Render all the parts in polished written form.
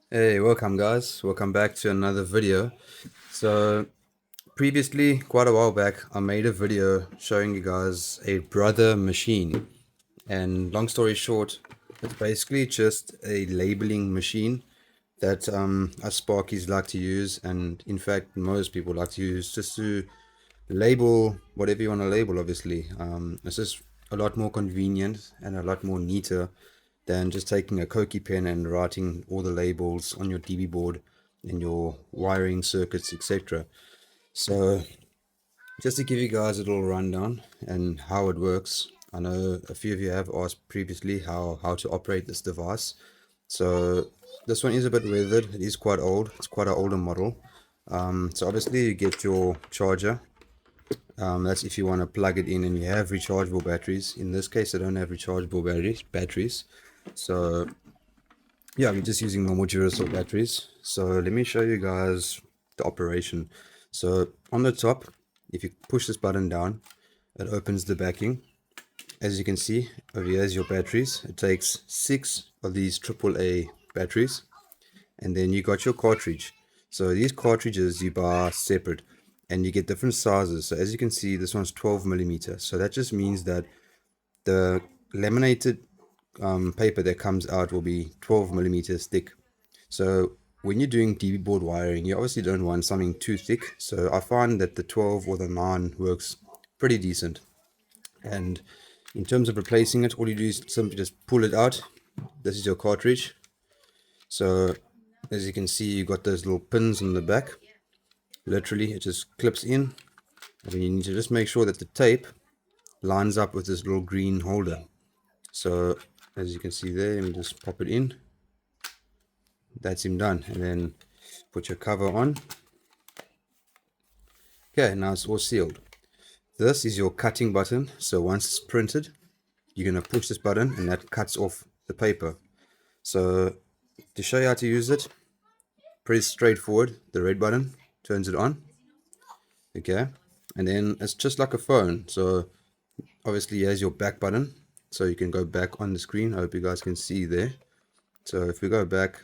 Hey, welcome guys. Welcome back to another video. So previously, quite a while back, I made a video showing you guys a brother machine. And long story short, it's basically just a labeling machine that us Sparkies like to use, and in fact most people like to use, just to label whatever you want to label. Obviously, it's just a lot more convenient and a lot more neater than just taking a Koki pen and writing all the labels on your DB board and your wiring circuits, etc. So just to give you guys a little rundown and how it works. I know a few of you have asked previously how to operate this device. So this one is a bit weathered. It is quite old. It's quite an older model. So obviously you get your charger. That's if you want to plug it in and you have rechargeable batteries. In this case, I don't have rechargeable batteries. So yeah, I'm just using normal Duracell batteries. So let me show you guys the operation. So on the top, if you push this button down, it opens the backing. As you can see, over here is your batteries. It takes 6 of these AAA batteries. And then you got your cartridge. So these cartridges you buy separate and you get different sizes. So as you can see, this one's 12 millimeter. So that just means that the laminated paper that comes out will be 12 millimeters thick. So when you're doing DB board wiring, you obviously don't want something too thick. So I find that the 12 or the 9 works pretty decent. And in terms of replacing it, all you do is simply just pull it out. This is your cartridge. So as you can see, you got those little pins on the back. Literally, it just clips in. And then you need to just make sure that the tape lines up with this little green holder. So as you can see there, let me just pop it in. That's him done. And then put your cover on. Okay, now it's all sealed. This is your cutting button. So once it's printed, you're going to push this button and that cuts off the paper. So to show you how to use it, pretty straightforward. The red button turns it on. Okay, and then it's just like a phone. So obviously here's your back button, so you can go back on the screen. I hope you guys can see there. So if we go back,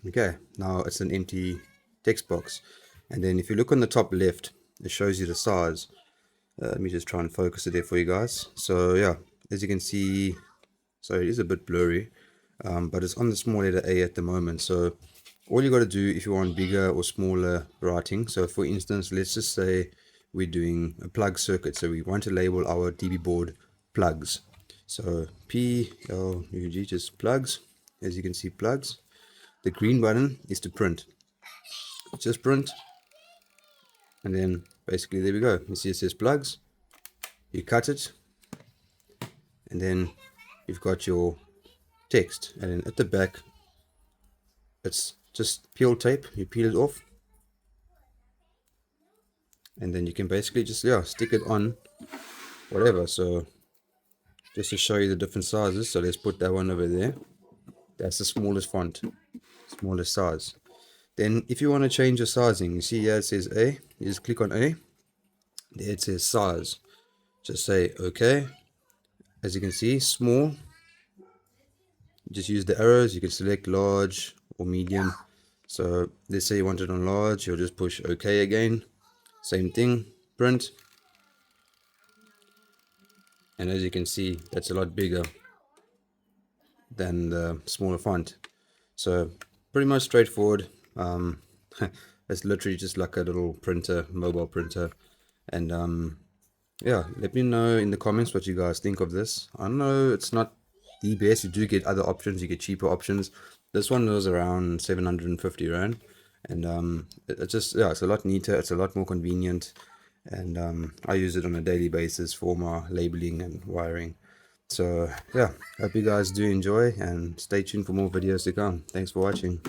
okay, now it's an empty text box. And then if you look on the top left, it shows you the size. Let me just try and focus it there for you guys. So yeah, as you can see, so it is a bit blurry, but it's on the small letter A at the moment. So all you got to do if you want bigger or smaller writing, so for instance, let's just say we're doing a plug circuit, so we want to label our DB board plugs. So PLUG, just plugs. As you can see, plugs. The green button is to print. Just print, and then basically there we go. You see it says plugs. You cut it, and then you've got your text, and then at the back it's just peel tape. You peel it off, and then you can basically just stick it on whatever. So just to show you the different sizes, so let's put that one over there. That's the smallest font, smallest size. Then if you want to change your sizing, you see here it says A, you just click on A. There it says size, just say okay. As you can see, small, just use the arrows. You can select large or medium. So let's say you want it on large, you'll just push OK again. Same thing, print. And as you can see, that's a lot bigger than the smaller font. So pretty much straightforward. It's literally just like a little printer, mobile printer. And yeah, let me know in the comments what you guys think of this. I know it's not the best. You do get other options, you get cheaper options. This one was around 750 rand, and it's just, yeah, it's a lot neater, it's a lot more convenient, and I use it on a daily basis for my labeling and wiring. So yeah, hope you guys do enjoy, and stay tuned for more videos to come. Thanks for watching.